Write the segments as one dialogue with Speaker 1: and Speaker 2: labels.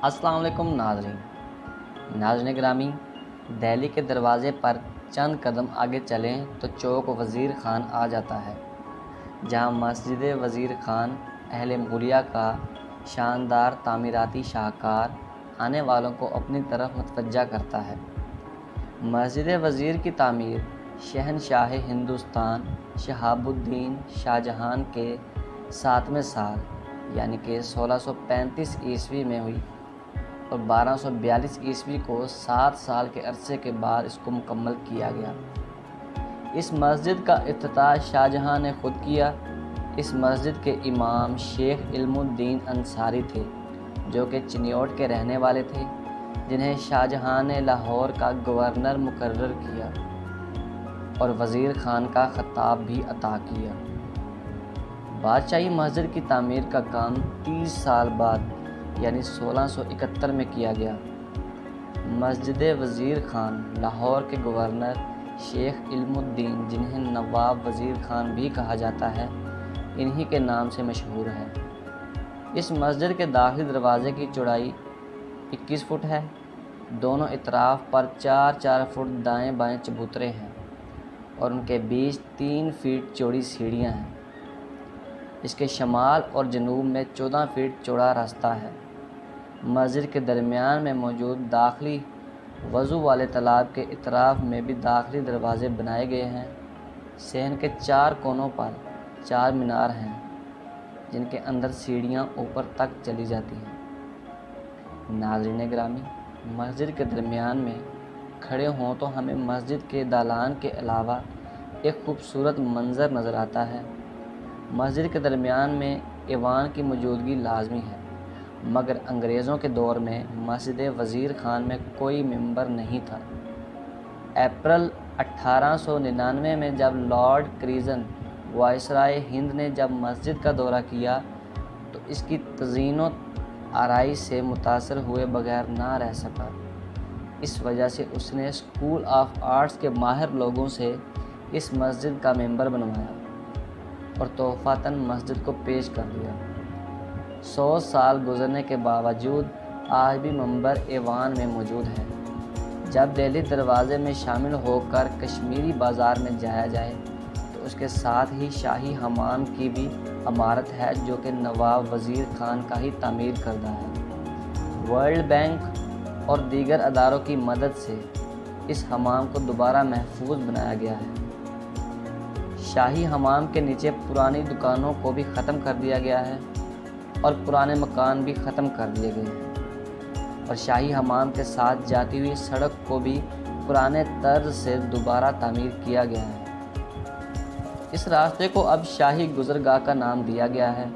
Speaker 1: السلام علیکم ناظرین گرامی، دہلی کے دروازے پر چند قدم آگے چلیں تو چوک وزیر خان آ جاتا ہے، جہاں مسجد وزیر خان اہل مغلیہ کا شاندار تعمیراتی شاہکار آنے والوں کو اپنی طرف متوجہ کرتا ہے۔ مسجد وزیر کی تعمیر شہنشاہ ہندوستان شہاب الدین شاہ جہاں کے 7ویں سال یعنی کہ 1635 عیسوی میں ہوئی اور 1242 عیسوی کو 7 سال کے عرصے کے بعد اس کو مکمل کیا گیا۔ اس مسجد کا افتتاح شاہ جہاں نے خود کیا۔ اس مسجد کے امام شیخ علم الدین انصاری تھے، جو کہ چنیوٹ کے رہنے والے تھے، جنہیں شاہ جہاں نے لاہور کا گورنر مقرر کیا اور وزیر خان کا خطاب بھی عطا کیا۔ بادشاہی مسجد کی تعمیر کا کام 30 سال بعد یعنی 1671 میں کیا گیا۔ مسجد وزیر خان لاہور کے گورنر شیخ علم الدین، جنہیں نواب وزیر خان بھی کہا جاتا ہے، انہی کے نام سے مشہور ہے۔ اس مسجد کے داخلی دروازے کی چوڑائی 21 فٹ ہے۔ دونوں اطراف پر 4 فٹ دائیں بائیں چبوترے ہیں اور ان کے بیچ 3 فٹ چوڑی سیڑھیاں ہیں۔ اس کے شمال اور جنوب میں 14 فٹ چوڑا راستہ ہے۔ مسجد کے درمیان میں موجود داخلی وضو والے تالاب کے اطراف میں بھی داخلی دروازے بنائے گئے ہیں۔ صحن کے 4 کونوں پر 4 مینار ہیں، جن کے اندر سیڑھیاں اوپر تک چلی جاتی ہیں۔ ناظرین گرامی، مسجد کے درمیان میں کھڑے ہوں تو ہمیں مسجد کے دالان کے علاوہ ایک خوبصورت منظر نظر آتا ہے۔ مسجد کے درمیان میں ایوان کی موجودگی لازمی ہے، مگر انگریزوں کے دور میں مسجد وزیر خان میں کوئی ممبر نہیں تھا۔ اپریل 1899 میں جب لارڈ کرزن وائسرائے ہند نے جب مسجد کا دورہ کیا تو اس کی تزئین و آرائش سے متاثر ہوئے بغیر نہ رہ سکا۔ اس وجہ سے اس نے اسکول آف آرٹس کے ماہر لوگوں سے اس مسجد کا ممبر بنوایا اور تحفتاً مسجد کو پیش کر دیا۔ 100 سال گزرنے کے باوجود آج بھی ممبر ایوان میں موجود ہے۔ جب دہلی دروازے میں شامل ہو کر کشمیری بازار میں جایا جائے تو اس کے ساتھ ہی شاہی حمام کی بھی عمارت ہے، جو کہ نواب وزیر خان کا ہی تعمیر کردہ ہے۔ ورلڈ بینک اور دیگر اداروں کی مدد سے اس حمام کو دوبارہ محفوظ بنایا گیا ہے۔ شاہی حمام کے نیچے پرانی دکانوں کو بھی ختم کر دیا گیا ہے اور پرانے مکان بھی ختم کر دیے گئے ہیں، اور شاہی حمام کے ساتھ جاتی ہوئی سڑک کو بھی پرانے طرز سے دوبارہ تعمیر کیا گیا ہے۔ اس راستے کو اب شاہی گزرگاہ کا نام دیا گیا ہے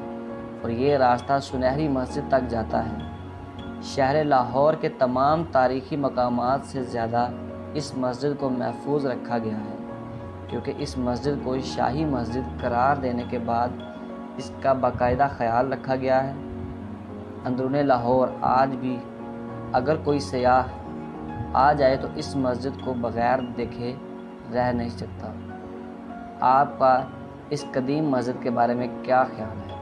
Speaker 1: اور یہ راستہ سنہری مسجد تک جاتا ہے۔ شہر لاہور کے تمام تاریخی مقامات سے زیادہ اس مسجد کو محفوظ رکھا گیا ہے، کیونکہ اس مسجد کو شاہی مسجد قرار دینے کے بعد اس کا باقاعدہ خیال رکھا گیا ہے۔ اندرون لاہور آج بھی اگر کوئی سیاح آ جائے تو اس مسجد کو بغیر دیکھے رہ نہیں سکتا۔ آپ کا اس قدیم مسجد کے بارے میں کیا خیال ہے؟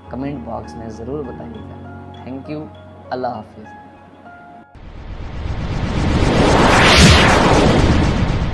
Speaker 1: کمنٹ باکس میں ضرور بتائیے گا۔ Thank you. اللہ حافظ۔